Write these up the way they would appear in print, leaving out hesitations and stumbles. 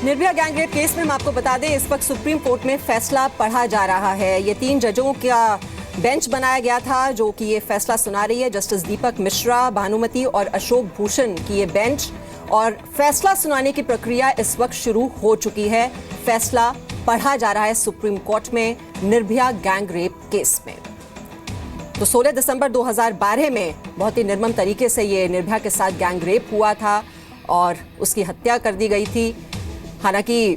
Nirbhaya gangrape case में हम आपको बता दें, इस वक्त सुप्रीम कोर्ट में फैसला पढ़ा जा रहा है। ये 3 जजों का बेंच बनाया गया था जो कि ये फैसला सुना रही है। जस्टिस दीपक मिश्रा, भानुमति और अशोक भूषण की ये बेंच, और फैसला सुनाने की प्रक्रिया इस वक्त शुरू हो चुकी है। फैसला पढ़ा जा रहा है सुप्रीम कोर्ट में निर्भया गैंगरेप केस में। तो 16 दिसंबर 2012 में बहुत ही निर्मम तरीके से ये निर्भया के साथ गैंगरेप हुआ था और उसकी हत्या कर दी गई थी। हालांकि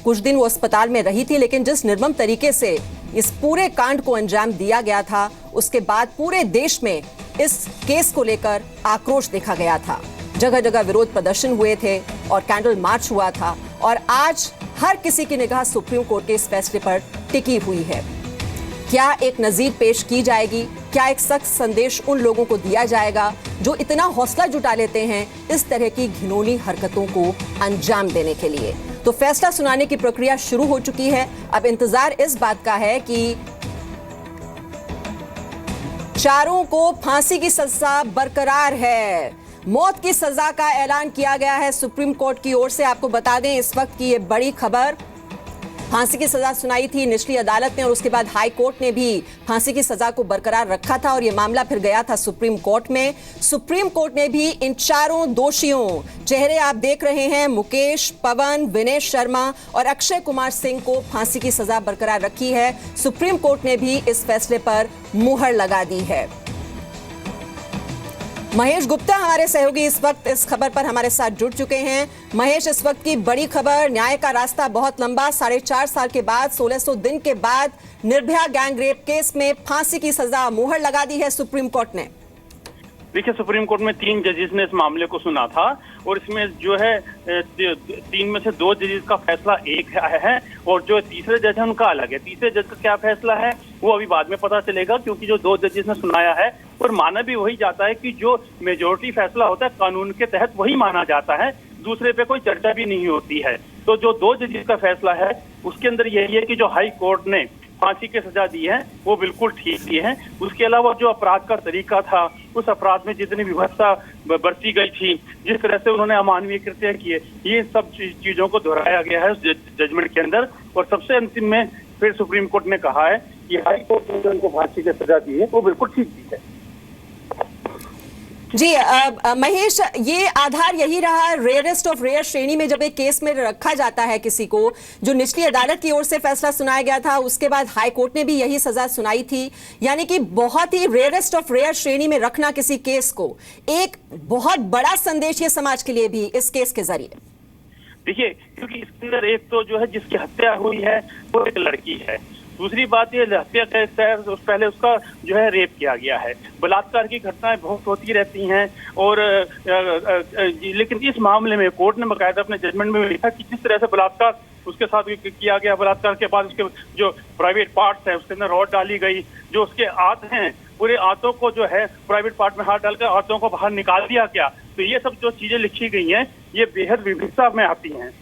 कुछ दिन वो अस्पताल में रही थी, लेकिन जिस निर्मम तरीके से इस पूरे कांड को अंजाम दिया गया था, उसके बाद पूरे देश में इस केस को लेकर आक्रोश देखा गया था। जगह जगह विरोध प्रदर्शन हुए थे और कैंडल मार्च हुआ था, और आज हर किसी की निगाह सुप्रीम कोर्ट के इस फैसले पर टिकी हुई है। क्या एक नजीर पेश की जाएगी? क्या एक सख्त संदेश उन लोगों को दिया जाएगा जो इतना हौसला जुटा लेते हैं इस तरह की घिनौनी हरकतों को अंजाम देने के लिए? तो फैसला सुनाने की प्रक्रिया शुरू हो चुकी है। अब इंतजार इस बात का है कि चारों को फांसी की सजा बरकरार है। मौत की सजा का ऐलान किया गया है सुप्रीम कोर्ट की ओर से। आपको बता दें इस वक्त की ये बड़ी खबर, फांसी की सजा सुनाई थी निचली अदालत ने और उसके बाद हाई कोर्ट ने भी फांसी की सजा को बरकरार रखा था और यह मामला फिर गया था सुप्रीम कोर्ट में। सुप्रीम कोर्ट ने भी इन चारों दोषियों, चेहरे आप देख रहे हैं, मुकेश, पवन, विनय शर्मा और अक्षय कुमार सिंह को फांसी की सजा बरकरार रखी है। सुप्रीम कोर्ट ने भी इस फैसले पर मुहर लगा दी है। महेश गुप्ता हमारे सहयोगी इस वक्त इस खबर पर हमारे साथ जुड़ चुके हैं। महेश, इस वक्त की बड़ी खबर, न्याय का रास्ता बहुत लंबा, 4.5 साल के बाद, 1600 दिन के बाद निर्भया गैंगरेप केस में फांसी की सजा मुहर लगा दी है सुप्रीम कोर्ट ने। देखिए, सुप्रीम कोर्ट में 3 जजेस ने इस मामले को सुना था और इसमें जो है 3 में से 2 जजेस का फैसला एक है और जो तीसरे जज है उनका अलग है। तीसरे जज का क्या फैसला है वो अभी बाद में पता चलेगा, क्योंकि जो 2 जजेस ने सुनाया है और माना भी वही जाता है कि जो मेजोरिटी फैसला होता है कानून के तहत वही माना जाता है, दूसरे पे कोई चर्चा भी नहीं होती है। तो जो 2 जजेस का फैसला है उसके अंदर यही है कि जो हाई कोर्ट ने फांसी की सजा दी है वो बिल्कुल ठीक दी है। उसके अलावा जो अपराध का तरीका था, उस अपराध में जितनी विभत्सता बरती गई थी, जिस तरह से उन्होंने अमानवीय कृत्य किए, ये सब चीजों को दोहराया गया है उस जजमेंट के अंदर। और सबसे अंतिम में फिर सुप्रीम कोर्ट ने कहा है कि हाई कोर्ट ने उनको फांसी की सजा दी है वो बिल्कुल ठीक दी है। जी महेश, ये आधार यही रहा रेयरेस्ट ऑफ रेयर श्रेणी में जब एक केस में रखा जाता है किसी को, जो निचली अदालत की ओर से फैसला सुनाया गया था, उसके बाद हाई कोर्ट ने भी यही सजा सुनाई थी, यानी कि बहुत ही रेयरेस्ट ऑफ रेयर श्रेणी में रखना किसी केस को एक बहुत बड़ा संदेश है समाज के लिए भी इस केस के जरिए। देखिए, क्योंकि इसके अंदर एक तो जो है जिसकी हत्या हुई है वो एक लड़की है, दूसरी बात ये हत्या का पहले उसका जो है रेप किया गया है। बलात्कार की घटनाएं बहुत होती रहती हैं और लेकिन इस मामले में कोर्ट ने बाकायदा अपने जजमेंट में लिखा कि जिस तरह से बलात्कार उसके साथ किया गया, बलात्कार के बाद उसके जो प्राइवेट पार्ट्स है उसके अंदर रॉड डाली गई, जो उसके आंत हैं पूरे आंतों को जो है प्राइवेट पार्ट में हाथ डालकर आंतों को बाहर निकाल दिया गया, तो ये सब जो चीजें लिखी गई हैं ये बेहद विभिन्नता में आती हैं।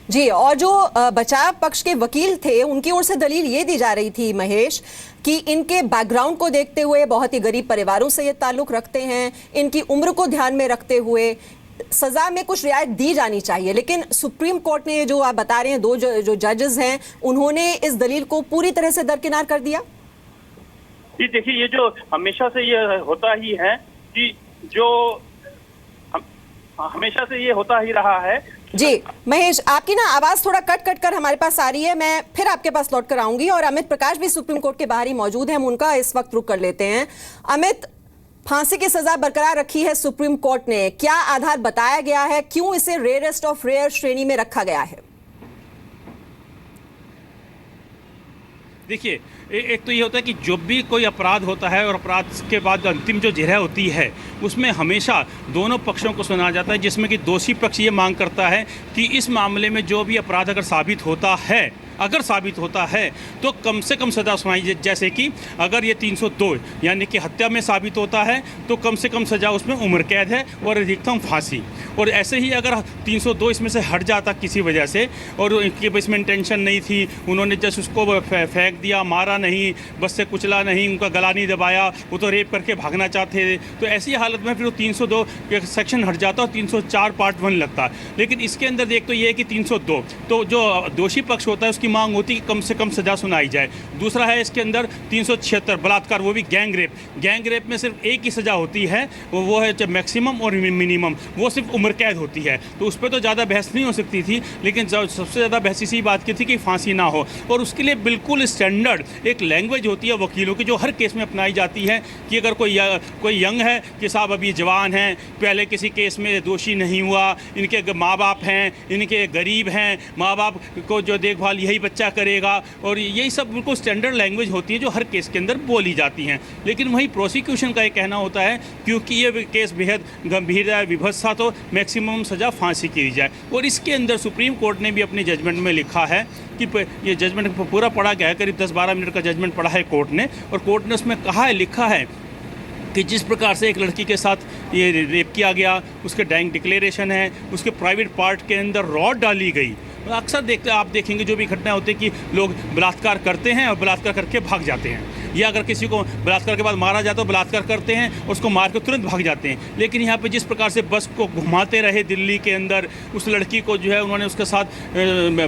जी, और जो बचाव पक्ष के वकील थे उनकी ओर से दलील ये दी जा रही थी महेश कि इनके बैकग्राउंड को देखते हुए, बहुत ही गरीब परिवारों से ये ताल्लुक रखते हैं, इनकी उम्र को ध्यान में रखते हुए सजा में कुछ रियायत दी जानी चाहिए। लेकिन सुप्रीम कोर्ट ने, जो आप बता रहे हैं 2 जो जजेस हैं, उन्होंने इस दलील को पूरी तरह से दरकिनार कर दिया। ये देखिए, ये जो हमेशा से ये होता ही है कि जो हमेशा से ये होता ही रहा है। जी महेश, आपकी ना आवाज थोड़ा कट कट कर हमारे पास आ रही है, मैं फिर आपके पास लौट कर आऊंगी। और अमित प्रकाश भी सुप्रीम कोर्ट के बाहर ही मौजूद हैं, हम उनका इस वक्त रुख कर लेते हैं। अमित, फांसी की सजा बरकरार रखी है सुप्रीम कोर्ट ने, क्या आधार बताया गया है, क्यों इसे रेयरेस्ट ऑफ रेयर श्रेणी में रखा गया है? देखिए, एक तो ये होता है कि जब भी कोई अपराध होता है और अपराध के बाद अंतिम जो जिरह होती है उसमें हमेशा दोनों पक्षों को सुना जाता है, जिसमें कि दोषी पक्ष ये मांग करता है कि इस मामले में जो भी अपराध अगर साबित होता है तो कम से कम सज़ा सुनाई। जैसे कि अगर ये 302 यानी कि हत्या में साबित होता है तो कम से कम सज़ा उसमें उम्र कैद है और अधिकतम फांसी। और ऐसे ही अगर 302 इसमें से हट जाता किसी वजह से और इनकी इसमें इंटेंशन नहीं थी, उन्होंने जस्ट उसको फेंक दिया, मारा नहीं, बस से कुचला नहीं, उनका गला नहीं दबाया, वो तो रेप करके भागना चाहते थे, तो ऐसी हालत में फिर वो 302 सेक्शन हट जाता और 304 पार्ट 1 लगता। लेकिन इसके अंदर एक तो ये है कि 302 तो जो दोषी पक्ष होता है उसकी मांग होती है कि कम से कम सजा सुनाई जाए। दूसरा है इसके अंदर 376 बलात्कार, वो भी गैंग रेप। गैंग रेप में सिर्फ एक ही सज़ा होती है, वो है मैक्सिमम और मिनिमम, वो सिर्फ उम्र कैद होती है। तो उस पर तो ज़्यादा बहस नहीं हो सकती थी, लेकिन सबसे ज़्यादा बहस इसी बात की थी कि फांसी ना हो। और उसके लिए बिल्कुल स्टैंडर्ड एक लैंग्वेज होती है वकीलों की, जो हर केस में अपनाई जाती है कि अगर कोई यंग है कि साहब अभी जवान हैं, पहले किसी केस में दोषी नहीं हुआ, इनके माँ बाप हैं, इनके गरीब हैं, माँ बाप को जो देखभाल यही बच्चा करेगा, और यही सब बिल्कुल स्टैंडर्ड लैंग्वेज होती है जो हर केस के अंदर बोली जाती हैं। लेकिन वहीं प्रोसिक्यूशन का ये कहना होता है क्योंकि ये केस बेहद गंभीर है, विभत्स था, तो मैक्सिमम सज़ा फांसी की जाए। और इसके अंदर सुप्रीम कोर्ट ने भी अपनी जजमेंट में लिखा है कि ये जजमेंट पूरा पढ़ा गया है, करीब 10-12 मिनट का जजमेंट पढ़ा है कोर्ट ने, और कोर्ट ने उसमें कहा है, लिखा है कि जिस प्रकार से एक लड़की के साथ ये रेप किया गया, उसके डाइंग डिक्लेरेशन है, उसके प्राइवेट पार्ट के अंदर रॉड डाली गई। अक्सर आप देखेंगे जो भी घटना होती है कि लोग बलात्कार करते हैं और बलात्कार करके भाग जाते हैं, या अगर किसी को बलात्कार के बाद मारा जाता है तो बलात्कार करते हैं और उसको मार के तुरंत भाग जाते हैं। लेकिन यहाँ पे जिस प्रकार से बस को घुमाते रहे दिल्ली के अंदर, उस लड़की को जो है उन्होंने उसके साथ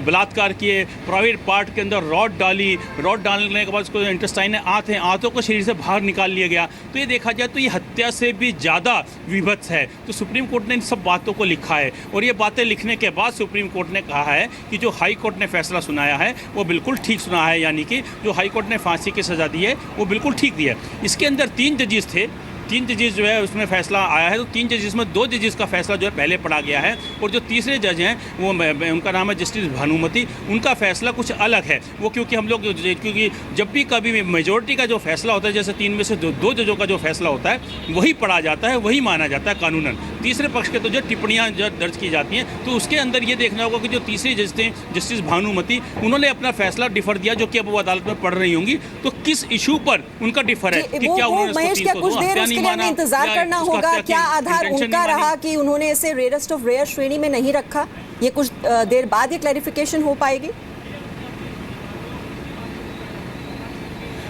बलात्कार किए, प्राइवेट पार्ट के अंदर रॉड डाली, रॉड डालने के बाद उसको इंटेस्टाइन आंतों को शरीर से बाहर निकाल लिया गया। तो ये देखा जाए तो ये हत्या से भी ज़्यादा विभत्स है। तो सुप्रीम कोर्ट ने इन सब बातों को लिखा है, और ये बातें लिखने के बाद सुप्रीम कोर्ट ने कहा है कि जो हाई कोर्ट ने फैसला सुनाया है वो बिल्कुल ठीक सुना है, यानी कि जो हाई कोर्ट ने फांसी की सज़ा दी है वो बिल्कुल ठीक दिया। इसके अंदर 3 जजेस थे, 3 जजेस जो है उसमें फैसला आया है, तो 3 जजेस में 2 जजेस का फैसला जो है पहले पढ़ा गया है, और जो तीसरे जज हैं वो उनका नाम है जस्टिस भानुमति, उनका फैसला कुछ अलग है। वो क्योंकि हम लोग क्योंकि जब भी कभी मेजॉरिटी का जो फैसला होता है, जैसे 3 में से 2 जजों का जो फैसला होता है वही पढ़ा जाता है, वही माना जाता है कानूनन। तीसरे पक्ष के तो जो टिप्पणियाँ जो दर्ज की जाती हैं, तो उसके अंदर ये देखना होगा कि जो तीसरे जज थे जस्टिस भानुमति, उन्होंने अपना फैसला डिफर दिया, जो कि अब वो अदालत में पढ़ रही होंगी, तो किस इशू पर उनका डिफर है कि क्या उन्होंने हमें इंतजार करना होगा, क्या आधार उनका रहा कि उन्होंने इसे रेयरेस्ट ऑफ रेयर श्रेणी में नहीं रखा? ये कुछ देर बाद ये क्लैरिफिकेशन हो पाएगी।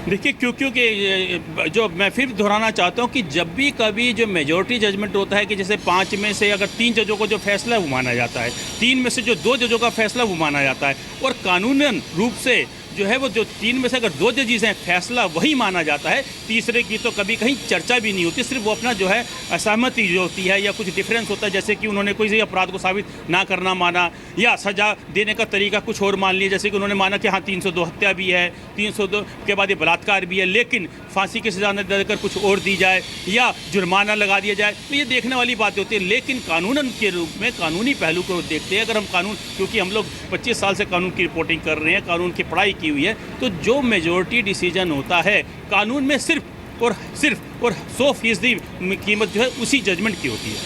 देखिए क्योंकि जो मैं फिर दोहराना चाहता हूँ कि जब भी कभी जो मेजॉरिटी जजमेंट होता है कि जैसे 5 में से अगर 3 जजों को जो फैसला है वो माना जाता है, 3 में से जो 2 जजों का फैसला वो माना जाता है, और कानूनन रूप से जो है वो जो 3 में से अगर 2 जजेस हैं फैसला वही माना जाता है, तीसरे की तो कभी कहीं चर्चा भी नहीं होती, सिर्फ वो अपना जो है असहमति जो होती है या कुछ डिफरेंस होता है, जैसे कि उन्होंने कोई अपराध को साबित ना करना माना, या सज़ा देने का तरीका कुछ और मान लिया, जैसे कि उन्होंने माना कि हाँ 302 हत्या भी है, 302 के बाद ये बलात्कार भी है, लेकिन फांसी की सज़ा न देकर कुछ और दी जाए या जुर्माना लगा दिया जाए, तो ये देखने वाली बात होती है। लेकिन कानूनन के रूप में कानूनी पहलू को देखते हैं, अगर हम कानून, क्योंकि हम लोग 25 साल से कानून की रिपोर्टिंग कर रहे हैं, कानून की पढ़ाई की हुई है, तो जो मेजॉरिटी डिसीजन होता है कानून में सिर्फ और 100% कीमत जो है उसी जजमेंट की होती है।